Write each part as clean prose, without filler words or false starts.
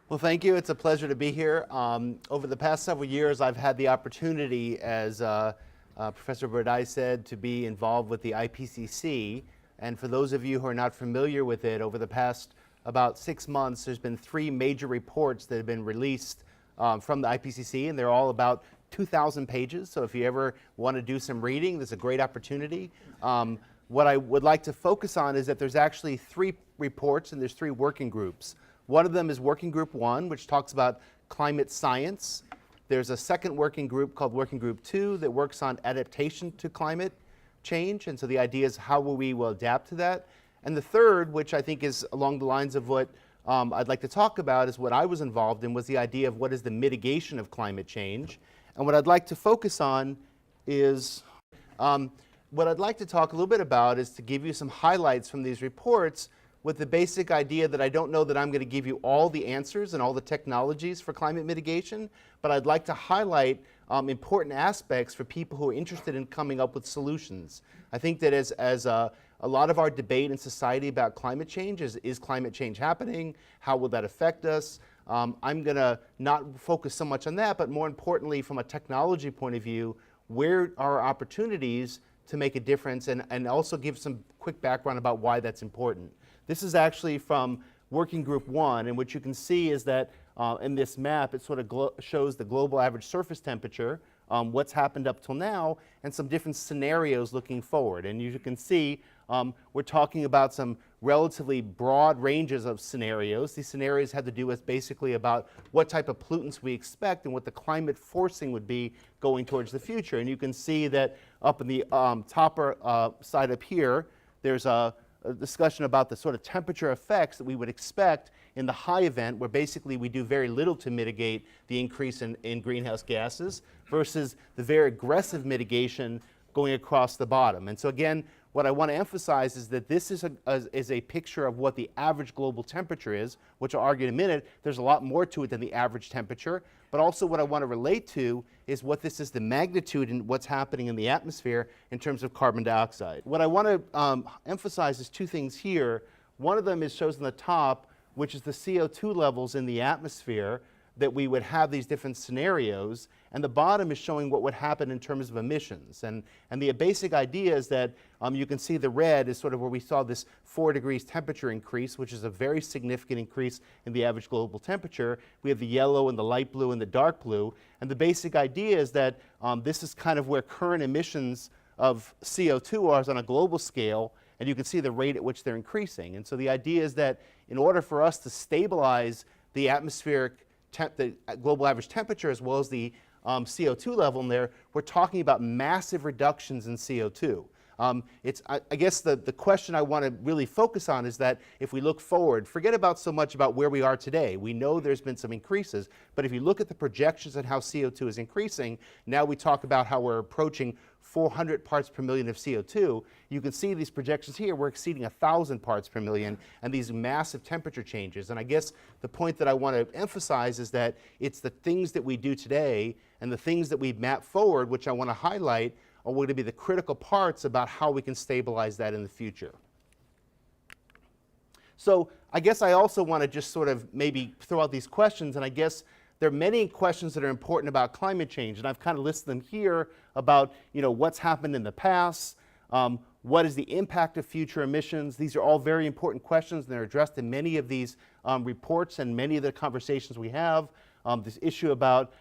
Well, thank you. It's a pleasure to be here. Over the past several years, I've had the opportunity, as Professor Burdai said, to be involved with the IPCC. And for those of you who are not familiar with it, over the past about 6 months, there's been 3 major reports that have been released from the IPCC, and they're all about 2,000 pages. So if you ever want to do some reading, there's a great opportunity. What I would like to focus on is that there's actually 3 reports and there's 3 working groups. One of them is Working Group 1, which talks about climate science. There's a second working group called Working Group 2 that works on adaptation to climate change. And so the idea is how we will adapt to that. And the third, which I think is along the lines of what I'd like to talk about, is what I was involved in, was the idea of what is the mitigation of climate change. And what I'd like to focus on is, what I'd like to talk a little bit about is to give you some highlights from these reports, with the basic idea that I don't know that I'm going to give you all the answers and all the technologies for climate mitigation, but I'd like to highlight important aspects for people who are interested in coming up with solutions. I think that as a lot of our debate in society about climate change is climate change happening? How will that affect us? I'm going to not focus so much on that, but more importantly, from a technology point of view, where are opportunities to make a difference, and also give some quick background about why that's important. This is actually from Working Group 1, and what you can see is that in this map, it sort of shows the global average surface temperature, what's happened up till now, and some different scenarios looking forward. And you can see we're talking about some relatively broad ranges of scenarios. These scenarios have to do with basically about what type of pollutants we expect and what the climate forcing would be going towards the future. And you can see that up in the top side up here, there's a discussion about the sort of temperature effects that we would expect in the high event, where basically we do very little to mitigate the increase in greenhouse gases, versus the very aggressive mitigation going across the bottom. And so again, what I want to emphasize is that this is a picture of what the average global temperature is, which I'll argue in a minute. There's a lot more to it than the average temperature. But also what I want to relate to is what this is the magnitude and what's happening in the atmosphere in terms of carbon dioxide. What I want to emphasize is 2 things here. One of them shows on the top, which is the CO2 levels in the atmosphere, that we would have these different scenarios, and the bottom is showing what would happen in terms of emissions. And the basic idea is that you can see the red is sort of where we saw this 4 degrees temperature increase, which is a very significant increase in the average global temperature. We have the yellow and the light blue and the dark blue, and the basic idea is that this is kind of where current emissions of CO2 are on a global scale, and you can see the rate at which they're increasing. And so the idea is that in order for us to stabilize the atmospheric the global average temperature as well as the CO2 level in there, we're talking about massive reductions in CO2. I guess the question I want to really focus on is that if we look forward, forget about so much about where we are today. We know there's been some increases, but if you look at the projections and how CO2 is increasing, now we talk about how we're approaching 400 parts per million of CO2. You can see these projections here, we're exceeding 1,000 parts per million, and these massive temperature changes. And I guess the point that I want to emphasize is that it's the things that we do today and the things that we map forward, which I want to highlight, are going to be the critical parts about how we can stabilize that in the future. So I guess I also want to just sort of maybe throw out these questions, and I guess there are many questions that are important about climate change, and I've kind of listed them here about, what's happened in the past, what is the impact of future emissions. These are all very important questions, and they're addressed in many of these reports and many of the conversations we have. This issue about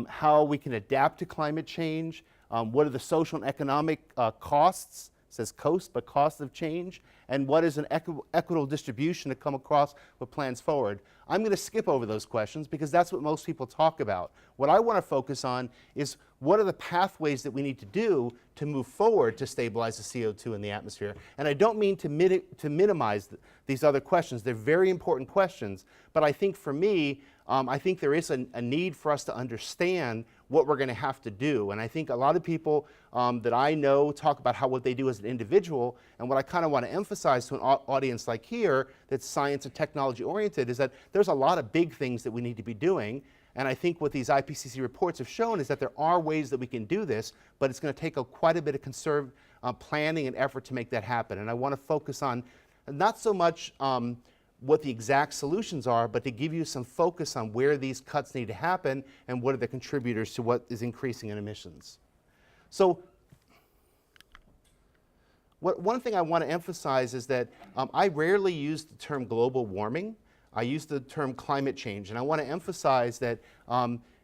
how we can adapt to climate change, what are the social and economic costs, it says cost, but cost of change, and what is an equitable distribution to come across with plans forward. I'm going to skip over those questions because that's what most people talk about. What I want to focus on is what are the pathways that we need to do to move forward to stabilize the CO2 in the atmosphere. And I don't mean to minimize these other questions. They're very important questions, but I think for me, I think there is a need for us to understand what we're going to have to do. And I think a lot of people that I know talk about what they do as an individual, and what I kind of want to emphasize to an audience like here that's science and technology oriented is that there's a lot of big things that we need to be doing. And I think what these IPCC reports have shown is that there are ways that we can do this, but it's going to take quite a bit of conserved planning and effort to make that happen. And I want to focus on not so much what the exact solutions are, but to give you some focus on where these cuts need to happen and what are the contributors to what is increasing in emissions. So one thing I want to emphasize is that I rarely use the term global warming. I use the term climate change, and I want to emphasize that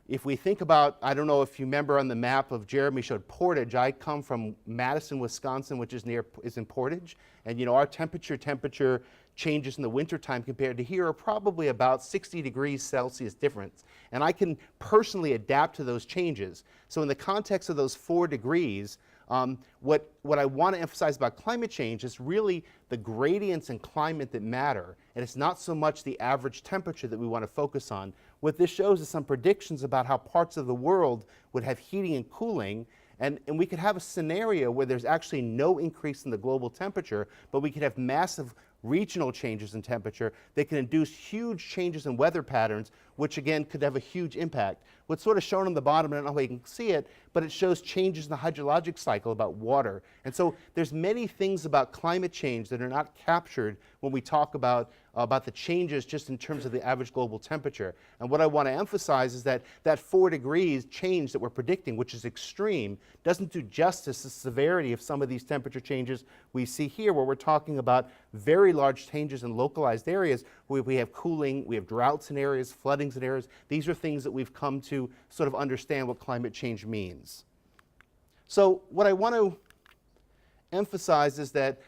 if we think about, I don't know if you remember on the map of Jeremy showed Portage. I come from Madison, Wisconsin, which is in Portage, and you know our temperature changes in the wintertime compared to here are probably about 60 degrees Celsius difference, and I can personally adapt to those changes. So in the context of those 4 degrees, what I want to emphasize about climate change is really the gradients in climate that matter, and it's not so much the average temperature that we want to focus on. What this shows is some predictions about how parts of the world would have heating and cooling, and we could have a scenario where there's actually no increase in the global temperature, but we could have massive regional changes in temperature that can induce huge changes in weather patterns, which again could have a huge impact. What's sort of shown on the bottom, I don't know how you can see it, but it shows changes in the hydrologic cycle about water. And so there's many things about climate change that are not captured when we talk about the changes just in terms of the average global temperature. And what I want to emphasize is that that 4 degrees change that we're predicting, which is extreme, doesn't do justice to the severity of some of these temperature changes we see here, where we're talking about very large changes in localized areas where we have cooling, we have droughts in areas, floodings in areas. These are things that we've come to sort of understand what climate change means. So what I want to emphasize is that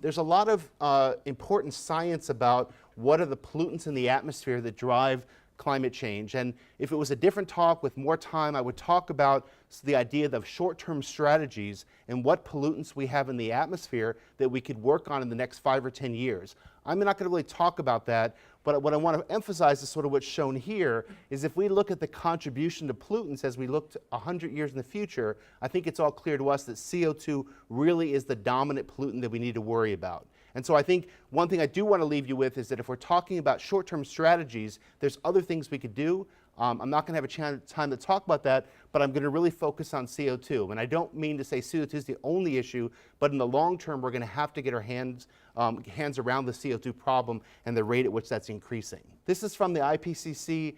there's a lot of important science about what are the pollutants in the atmosphere that drive climate change. And if it was a different talk with more time, I would talk about the idea of short-term strategies and what pollutants we have in the atmosphere that we could work on in the next 5 or 10 years. I'm not going to really talk about that, but what I want to emphasize is sort of what's shown here is if we look at the contribution to pollutants as we look to 100 years in the future, I think it's all clear to us that CO2 really is the dominant pollutant that we need to worry about. And so I think one thing I do want to leave you with is that if we're talking about short-term strategies, there's other things we could do. I'm not going to have a time to talk about that, but I'm going to really focus on CO2. And I don't mean to say CO2 is the only issue, but in the long term, we're going to have to get our hands around the CO2 problem and the rate at which that's increasing. This is from the IPCC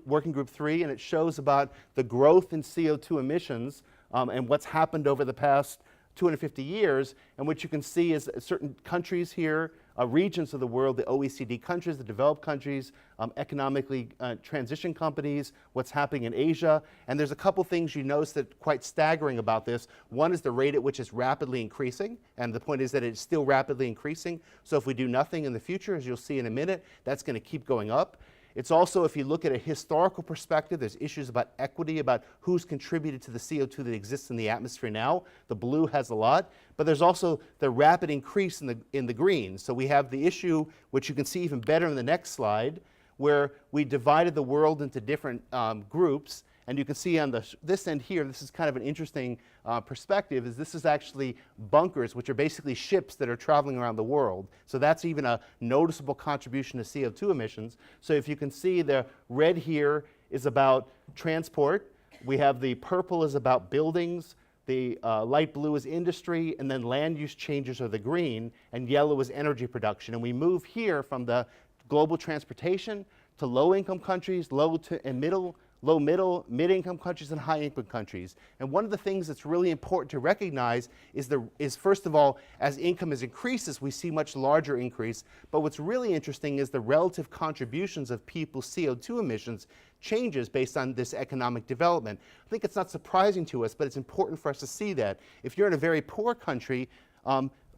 Working Group 3, and it shows about the growth in CO2 emissions and what's happened over the past 250 years, and what you can see is certain countries here, regions of the world, the OECD countries, the developed countries, economically transition companies, what's happening in Asia. And there's a couple things you notice that are quite staggering about this. One is the rate at which it's rapidly increasing, and the point is that it's still rapidly increasing. So if we do nothing in the future, as you'll see in a minute, that's going to keep going up. It's also, if you look at a historical perspective, there's issues about equity, about who's contributed to the CO2 that exists in the atmosphere now. The blue has a lot, but there's also the rapid increase in the green. So we have the issue, which you can see even better in the next slide, where we divided the world into different groups. And you can see on this end here, this is kind of an interesting perspective, is this is actually bunkers, which are basically ships that are traveling around the world. So that's even a noticeable contribution to CO2 emissions. So if you can see, the red here is about transport. We have the purple is about buildings. The light blue is industry, and then land use changes are the green, and yellow is energy production. And we move here from the global transportation to low-income countries, low and middle, mid-income countries, and high-income countries. And one of the things that's really important to recognize is first of all, as income increases, we see much larger increase. But what's really interesting is the relative contributions of people's CO2 emissions changes based on this economic development. I think it's not surprising to us, but it's important for us to see that. If you're in a very poor country,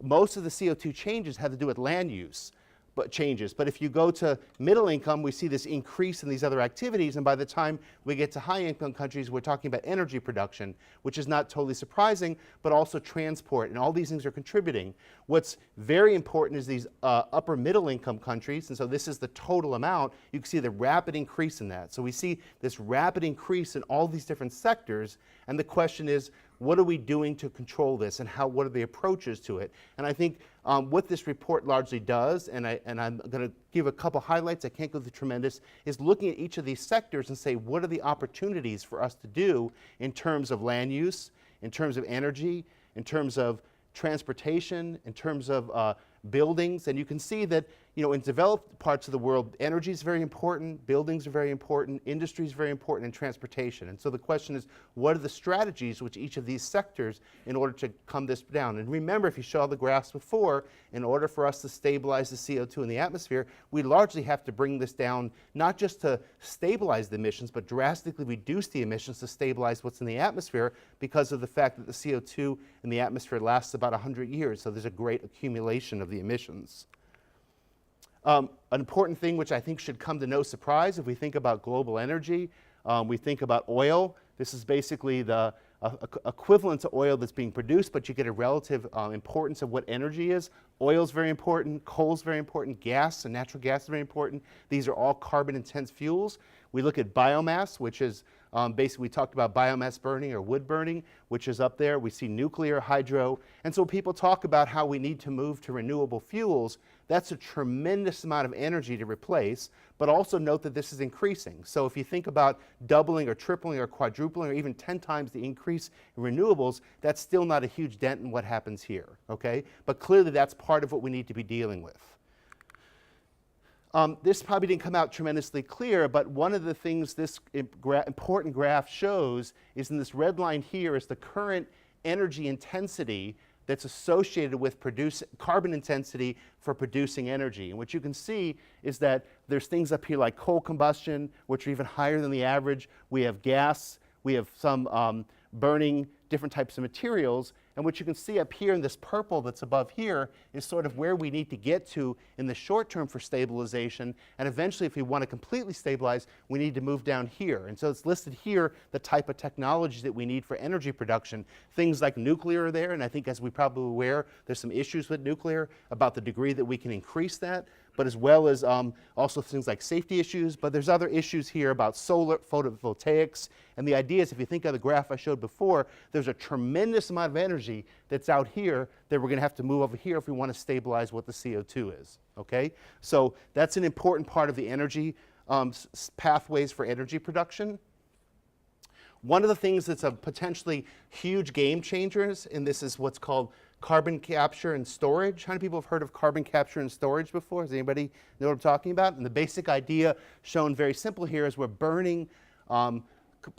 most of the CO2 changes have to do with land use. But if you go to middle income, we see this increase in these other activities, and by the time we get to high income countries, we're talking about energy production, which is not totally surprising, but also transport, and all these things are contributing. What's very important is these upper middle income countries, and so this is the total amount. You can see the rapid increase in that. So we see this rapid increase in all these different sectors, and the question is, what are we doing to control this, and what are the approaches to it? And I think what this report largely does, and I'm going to give a couple highlights, I can't go through tremendous, is looking at each of these sectors and say, what are the opportunities for us to do in terms of land use, in terms of energy, in terms of transportation, in terms of buildings. And you can see that, in developed parts of the world, energy is very important, buildings are very important, industry is very important, and transportation. And so the question is, what are the strategies which each of these sectors in order to come this down? And remember, if you saw the graphs before, in order for us to stabilize the CO2 in the atmosphere, we largely have to bring this down, not just to stabilize the emissions, but drastically reduce the emissions to stabilize what's in the atmosphere, because of the fact that the CO2 in the atmosphere lasts about 100 years. So there's a great accumulation of the emissions. An important thing which I think should come to no surprise if we think about global energy, we think about oil. This is basically the equivalent to oil that's being produced, but you get a relative importance of what energy is. Oil is very important, coal is very important, gas and natural gas is very important. These are all carbon-intense fuels. We look at biomass, which is basically, we talked about biomass burning or wood burning, which is up there. We see nuclear, hydro. And so people talk about how we need to move to renewable fuels. That's a tremendous amount of energy to replace, but also note that this is increasing. So if you think about doubling or tripling or quadrupling or even 10 times the increase in renewables, that's still not a huge dent in what happens here, okay? But clearly that's part of what we need to be dealing with. This probably didn't come out tremendously clear, but one of the things this important graph shows is in this red line here is the current energy intensity that's associated with carbon intensity for producing energy. And what you can see is that there's things up here like coal combustion, which are even higher than the average. We have gas, we have some burning different types of materials. And what you can see up here in this purple that's above here is sort of where we need to get to in the short term for stabilization. And eventually, if we want to completely stabilize, we need to move down here. And so it's listed here the type of technologies that we need for energy production. Things like nuclear are there, and I think as we're probably aware, there's some issues with nuclear about the degree that we can increase that, but as well as also things like safety issues. But there's other issues here about solar photovoltaics. And the idea is, if you think of the graph I showed before, there's a tremendous amount of energy that's out here that we're going to have to move over here if we want to stabilize what the CO2 is, okay? So that's an important part of the energy pathways for energy production. One of the things that's a potentially huge game changers, and this is what's called carbon capture and storage. How many people have heard of carbon capture and storage before? Does anybody know what I'm talking about? And the basic idea shown very simple here is we're burning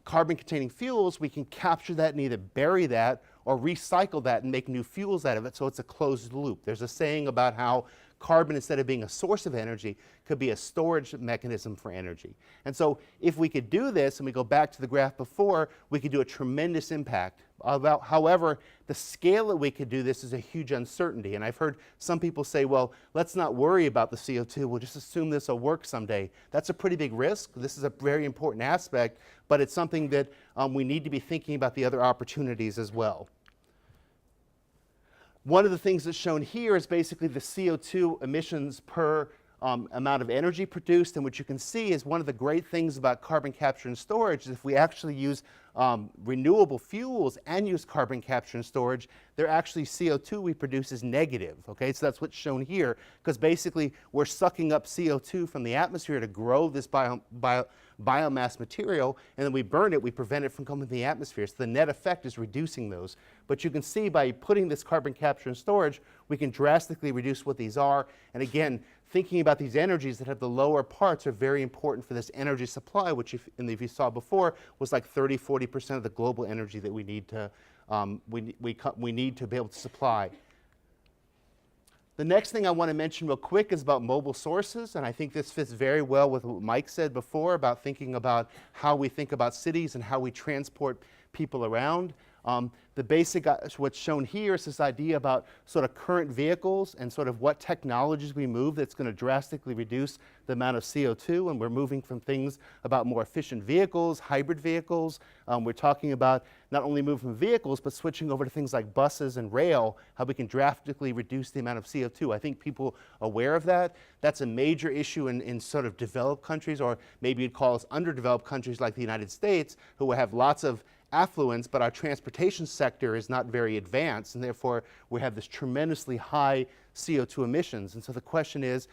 carbon-containing fuels. We can capture that and either bury that or recycle that and make new fuels out of it, so it's a closed loop. There's a saying about how carbon, instead of being a source of energy, could be a storage mechanism for energy. And so if we could do this, and we go back to the graph before, we could do a tremendous impact. However, the scale that we could do this is a huge uncertainty. And I've heard some people say, well, let's not worry about the CO2. We'll just assume this will work someday. That's a pretty big risk. This is a very important aspect, but it's something that we need to be thinking about the other opportunities as well. One of the things that's shown here is basically the CO2 emissions per amount of energy produced. And what you can see is one of the great things about carbon capture and storage is if we actually use renewable fuels and use carbon capture and storage, they're actually CO2 we produce is negative, okay? So that's what's shown here, because basically we're sucking up CO2 from the atmosphere to grow this biomass material, and then we burn it, we prevent it from coming to the atmosphere. So the net effect is reducing those. But you can see by putting this carbon capture and storage, we can drastically reduce what these are. And again, thinking about these energies that have the lower parts are very important for this energy supply, which if you saw before was like 30–40% of the global energy that we need to we need to be able to supply. The next thing I want to mention real quick is about mobile sources, and I think this fits very well with what Mike said before about thinking about how we think about cities and how we transport people around. The basic, what's shown here is this idea about sort of current vehicles and sort of what technologies we move that's going to drastically reduce the amount of CO2, and we're moving from things about more efficient vehicles, hybrid vehicles. We're talking about not only moving vehicles, but switching over to things like buses and rail, how we can drastically reduce the amount of CO2. I think people are aware of that. That's a major issue in sort of developed countries, or maybe you'd call us underdeveloped countries like the United States, who have lots of affluence, but our transportation sector is not very advanced, and therefore we have this tremendously high CO2 emissions. And so the question is,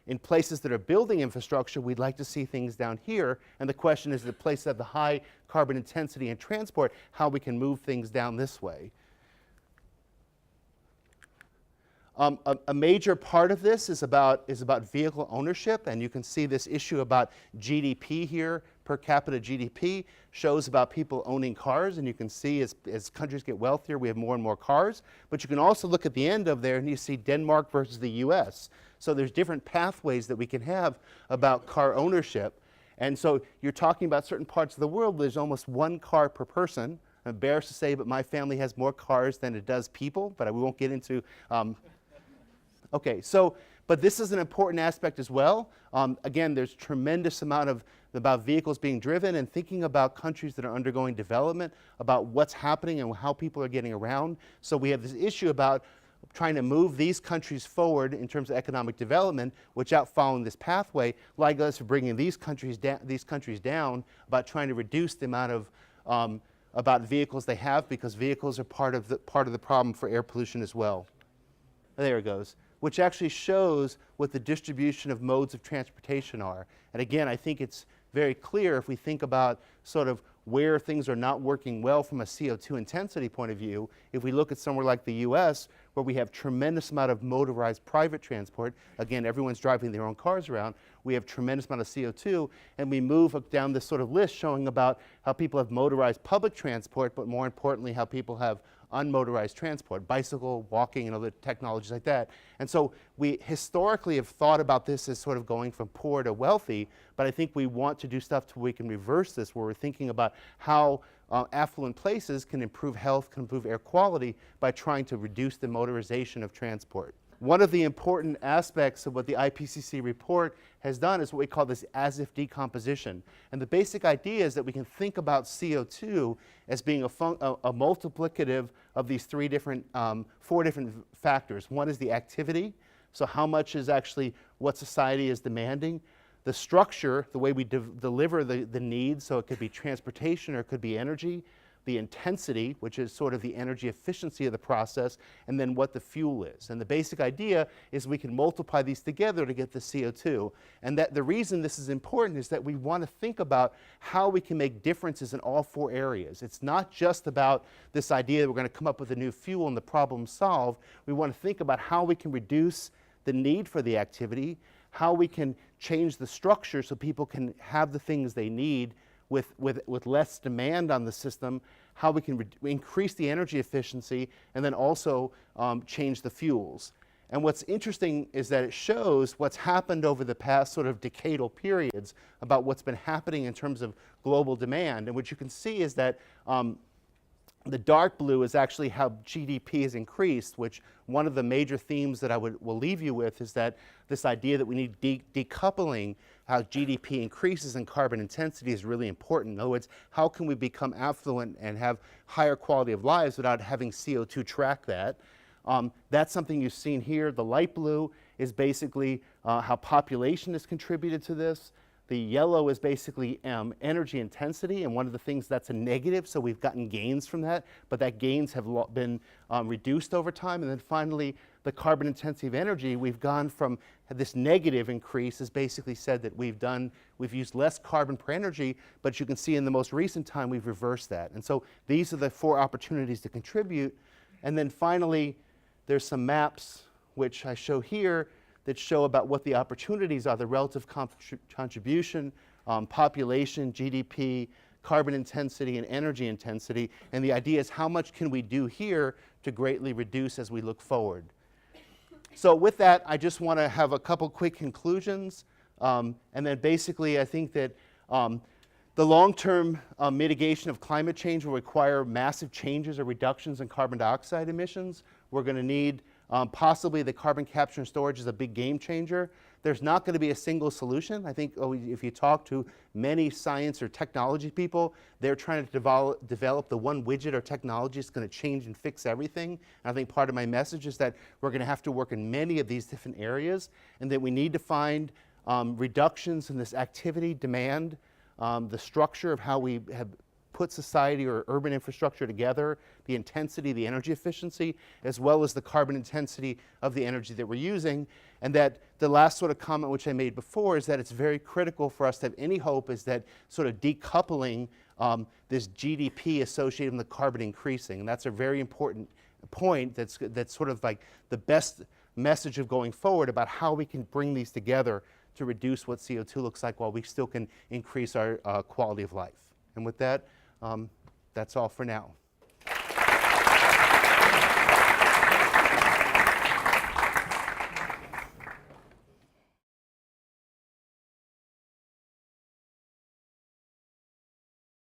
in places that are building infrastructure, we'd like to see things down here, and the question is, the places that have the high carbon intensity in transport, how we can move things down this way. A major part of this is about vehicle ownership, and you can see this issue about GDP here, per capita GDP, shows about people owning cars, and you can see as countries get wealthier, we have more and more cars. But you can also look at the end of there and you see Denmark versus the US. So there's different pathways that we can have about car ownership. And so you're talking about certain parts of the world, there's almost one car per person. I'm embarrassed to say, but my family has more cars than it does people, but we won't get into okay, so, but this is an important aspect as well. Again, there's tremendous amount about vehicles being driven, and thinking about countries that are undergoing development, about what's happening and how people are getting around. So we have this issue about trying to move these countries forward in terms of economic development without following this pathway, like us bringing these countries down, about trying to reduce the amount of about vehicles they have, because vehicles are part of the problem for air pollution as well. There it goes, which actually shows what the distribution of modes of transportation are. And again, I think it's very clear if we think about sort of where things are not working well from a CO2 intensity point of view. If we look at somewhere like the US, where we have tremendous amount of motorized private transport, again, everyone's driving their own cars around, we have tremendous amount of CO2, and we move down this sort of list showing about how people have motorized public transport, but more importantly, how people have unmotorized transport, bicycle, walking, and other technologies like that. And so we historically have thought about this as sort of going from poor to wealthy, but I think we want to do stuff to where we can reverse this, where we're thinking about how affluent places can improve health, can improve air quality by trying to reduce the motorization of transport. One of the important aspects of what the IPCC report has done is what we call this as-if decomposition. And the basic idea is that we can think about CO2 as being a multiplicative of these four different factors. One is the activity, so how much is actually what society is demanding. The structure, the way we deliver the needs, so it could be transportation or it could be energy. The intensity, which is sort of the energy efficiency of the process, and then what the fuel is. And the basic idea is we can multiply these together to get the CO2. And that the reason this is important is that we want to think about how we can make differences in all four areas. It's not just about this idea that we're going to come up with a new fuel and the problem solved. We want to think about how we can reduce the need for the activity, how we can change the structure so people can have the things they need with less demand on the system, how we can increase the energy efficiency, and then also change the fuels. And what's interesting is that it shows what's happened over the past sort of decadal periods about what's been happening in terms of global demand. And what you can see is that the dark blue is actually how GDP has increased, which one of the major themes that I will leave you with is that this idea that we need decoupling how GDP increases in carbon intensity is really important. In other words, how can we become affluent and have higher quality of lives without having CO2 track that? That's something you've seen here. The light blue is basically how population has contributed to this. The yellow is basically energy intensity, and one of the things that's a negative, so we've gotten gains from that, but that gains have been reduced over time. And then finally, the carbon intensity of energy, we've gone from this negative increase has basically said that we've used less carbon per energy, but you can see in the most recent time we've reversed that. And so these are the four opportunities to contribute. And then finally, there's some maps, which I show here, that show about what the opportunities are, the relative contribution, population, GDP, carbon intensity, and energy intensity. And the idea is how much can we do here to greatly reduce as we look forward. So with that, I just want to have a couple quick conclusions. And then basically, I think that the long-term mitigation of climate change will require massive changes or reductions in carbon dioxide emissions. We're going to need possibly the carbon capture and storage is a big game changer. There's not going to be a single solution. I think if you talk to many science or technology people, they're trying to develop the one widget or technology that's going to change and fix everything. And I think part of my message is that we're going to have to work in many of these different areas, and that we need to find reductions in this activity, demand, the structure of how we have put society or urban infrastructure together, the intensity, the energy efficiency, as well as the carbon intensity of the energy that we're using. And that the last sort of comment which I made before is that it's very critical for us to have any hope is that sort of decoupling this GDP associated with the carbon increasing. And that's a very important point that's sort of like the best message of going forward about how we can bring these together to reduce what CO2 looks like while we still can increase our quality of life. And with that, that's all for now.